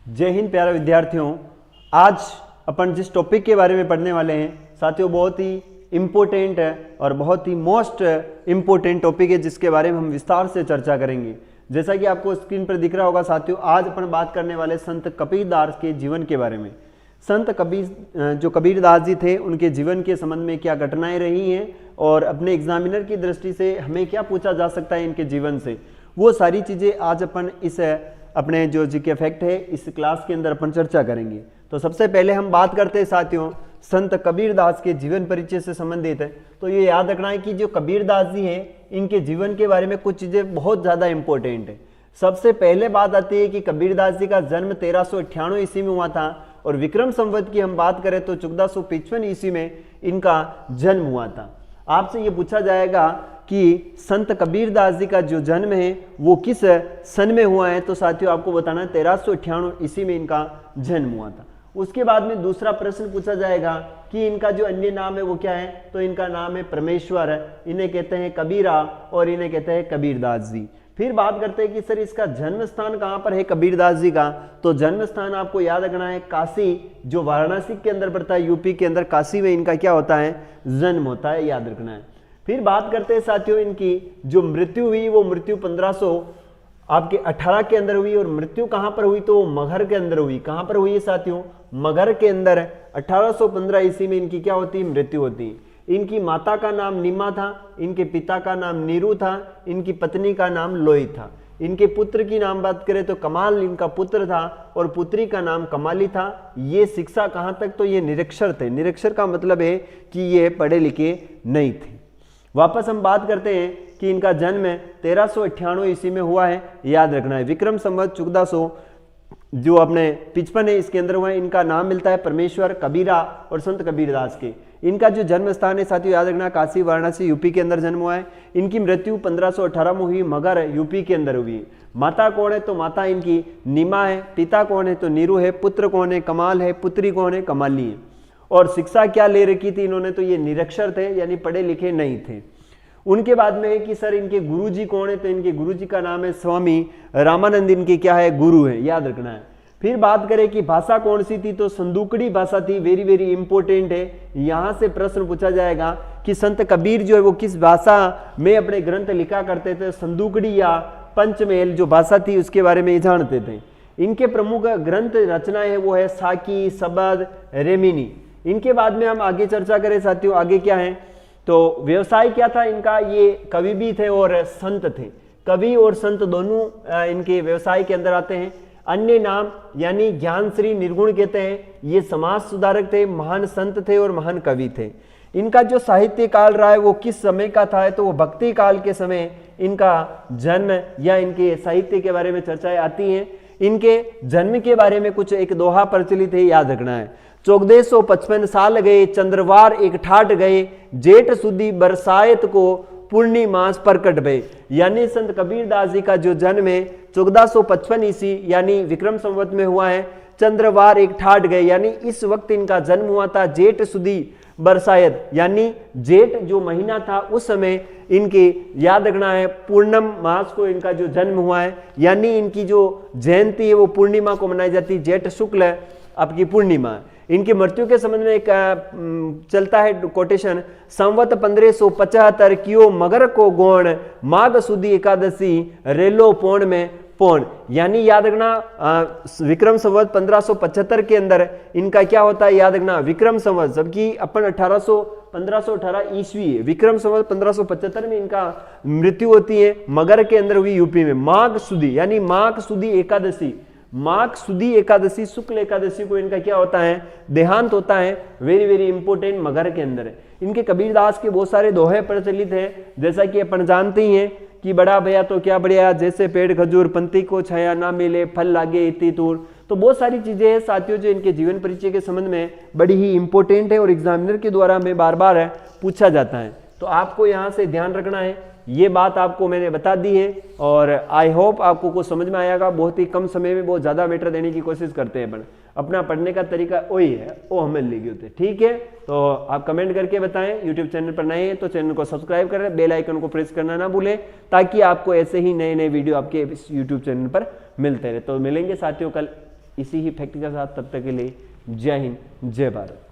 जय हिंद प्यारे विद्यार्थियों। आज अपन जिस टॉपिक के बारे में पढ़ने वाले हैं साथियों बहुत ही इम्पोर्टेंट है और बहुत ही मोस्ट इम्पोर्टेंट टॉपिक है जिसके बारे में हम विस्तार से चर्चा करेंगे। जैसा कि आपको स्क्रीन पर दिख रहा होगा साथियों, आज अपन बात करने वाले संत कबीरदास के जीवन के बारे में। संत कबीरदास जी थे, उनके जीवन के संबंध में क्या घटनाएं रही हैं और अपने एग्जामिनर की दृष्टि से हमें क्या पूछा जा सकता है इनके जीवन से, वो सारी चीज़ें आज अपन इस अपने जो जीके फैक्ट है इस क्लास के अंदर अपन चर्चा करेंगे। तो सबसे पहले हम बात करते हैं साथियों संत कबीरदास के जीवन परिचय से संबंधित है। तो ये याद रखना है कि जो कबीरदास जी हैं इनके जीवन के बारे में कुछ चीज़ें बहुत ज़्यादा इंपॉर्टेंट है। सबसे पहले बात आती है कि कबीरदास जी का जन्म 1398 ईस्वी में हुआ था और विक्रम संवत की हम बात करें तो 1455 ईस्वी में इनका जन्म हुआ था। आपसे ये पूछा जाएगा कि संत कबीरदास जी का जो जन्म है वो किस सन में हुआ है, तो साथियों आपको बताना है 1398 ईस्वी में इनका जन्म हुआ था। उसके बाद में दूसरा प्रश्न पूछा जाएगा कि इनका जो अन्य नाम है वो क्या है, तो इनका नाम है परमेश्वर है, इन्हें कहते हैं कबीरा और इन्हें कहते हैं कबीरदास जी। फिर बात करते हैं कि सर इसका जन्म स्थान कहाँ पर है कबीरदास जी का, तो जन्म स्थान आपको याद रखना है काशी, जो वाराणसी के अंदर पड़ता है, यूपी के अंदर काशी में इनका क्या होता है, जन्म होता है, याद रखना है। फिर बात करते हैं साथियों इनकी जो मृत्यु हुई वो मृत्यु 1518 के अंदर हुई और मृत्यु कहाँ पर हुई, तो मगहर के अंदर हुई। कहाँ पर हुई है साथियों, मगहर के अंदर 1815 ईस्वी में इनकी क्या होती है, मृत्यु होती है। इनकी माता का नाम निमा था, इनके पिता का नाम नीरू था, इनकी पत्नी का नाम लोई था। इनके पुत्र की नाम बात करें तो कमाल इनका पुत्र था और पुत्री का नाम कमाली था। ये शिक्षा कहाँ तक, तो ये निरक्षर थे। निरक्षर का मतलब है कि ये पढ़े लिखे नहीं थे। वापस हम बात करते हैं कि इनका जन्म 1398 ईस्वी में हुआ है, याद रखना है। विक्रम संवत 1400 जो अपने 55 है इसके अंदर हुआ है। इनका नाम मिलता है परमेश्वर, कबीरा और संत कबीरदास के। इनका जो जन्म स्थान है साथियों याद रखना काशी वाराणसी यूपी के अंदर जन्म हुआ है। इनकी मृत्यु 1518 में हुई, मगर यूपी के अंदर हुई। माता कौन है, तो माता इनकी निमा है। पिता कौन है, तो नीरू है। पुत्र कौन है, कमाल है। पुत्री कौन है, कमाली है। और शिक्षा क्या ले रखी थी इन्होंने, तो ये निरक्षर थे यानी पढ़े लिखे नहीं थे। उनके बाद में है कि सर इनके गुरुजी कौन है, तो इनके गुरुजी का नाम है स्वामी रामानंद, इनके क्या है, गुरु है, याद रखना है। फिर बात करें कि भाषा कौन सी थी, तो संदूकड़ी भाषा थी, वेरी वेरी इंपॉर्टेंट है। यहां से प्रश्न पूछा जाएगा कि संत कबीर जो है वो किस भाषा में अपने ग्रंथ लिखा करते थे, संदूकड़ी या पंचमेल जो भाषा थी उसके बारे में जानते थे। इनके प्रमुख ग्रंथ रचनाएं है वो है साकी, सबद, रेमिनी। इनके बाद में हम आगे चर्चा करें साथियों, आगे क्या है, तो व्यवसाय क्या था इनका, ये कवि भी थे और संत थे। कवि और संत दोनों इनके व्यवसाय के अंदर आते हैं। अन्य नाम यानी ज्ञान श्री निर्गुण कहते हैं, ये समाज सुधारक थे, महान संत थे और महान कवि थे। इनका जो साहित्य काल रहा है वो किस समय का था, तो वो भक्ति काल के समय इनका जन्म या इनके साहित्य के बारे में चर्चाएं आती हैं। इनके जन्म के बारे में कुछ एक दोहा प्रचलित है, याद रखना है। 1455 साल गए, चंद्रवार एक ठाट गए, जेठ सुदी बरसायत को पूर्णिमास प्रकट भय। यानी संत कबीरदास जी का जो जन्म है 1455 ईस्वी यानी विक्रम संवत में हुआ है। चंद्रवार एक ठाट गए यानी इस वक्त इनका जन्म हुआ था। जेठ सुदी बरसायत यानी जेठ जो महीना था उस समय इनके याद रखना है पूर्णम मास को इनका जो जन्म हुआ है, यानी इनकी जो जयंती है वो पूर्णिमा को मनाई जाती है, जेठ शुक्ल आपकी पूर्णिमा। इनकी मृत्यु के संबंध में एक चलता है कोटेशन, संवत 1575 कियो मगर को गौण, माघ सुदी एकादशी रेलो पौण में पौण। यानी याद रखना विक्रम संवत 1575 के अंदर इनका क्या होता है, याद रखना विक्रम संवत, जबकि अपन 1518 ईस्वी है, विक्रम संवत 1575 में इनका मृत्यु होती है, मगर के अंदर हुई यूपी में। माघ सुदी यानी माघ सुदी एकादशी, माघ सुदी एकादशी शुक्ल एकादशी को इनका क्या होता है, देहांत होता है, वेरी वेरी इंपोर्टेंट मगर के अंदर है। इनके कबीरदास के बहुत सारे दोहे प्रचलित है, जैसा कि अपन जानते ही हैं कि बड़ा भैया तो क्या बढ़िया, जैसे पेड़ खजूर, पंथी को छाया ना मिले, फल लागे इतनी दूर। तो बहुत सारी चीजें हैं साथियों जो इनके जीवन परिचय के संबंध में बड़ी ही इंपॉर्टेंट है और एग्जामिनर के द्वारा हमें बार बार पूछा जाता है। तो आपको यहाँ से ध्यान रखना है, ये बात आपको मैंने बता दी है और आई होप आपको कुछ समझ में आएगा। बहुत ही कम समय में बहुत ज़्यादा मैटर देने की कोशिश करते हैं, पर अपना पढ़ने का तरीका वही है, वो हमें ले होते। ठीक है, तो आप कमेंट करके बताएं। यूट्यूब चैनल पर नए हैं तो चैनल को सब्सक्राइब करें, बेल आइकन को प्रेस करना ना भूलें, ताकि आपको ऐसे ही नए नए वीडियो आपके इस यूट्यूब चैनल पर मिलते रहे। तो मिलेंगे साथियों कल इसी ही फैक्ट के साथ तब तक के लिए जय हिंद जय भारत।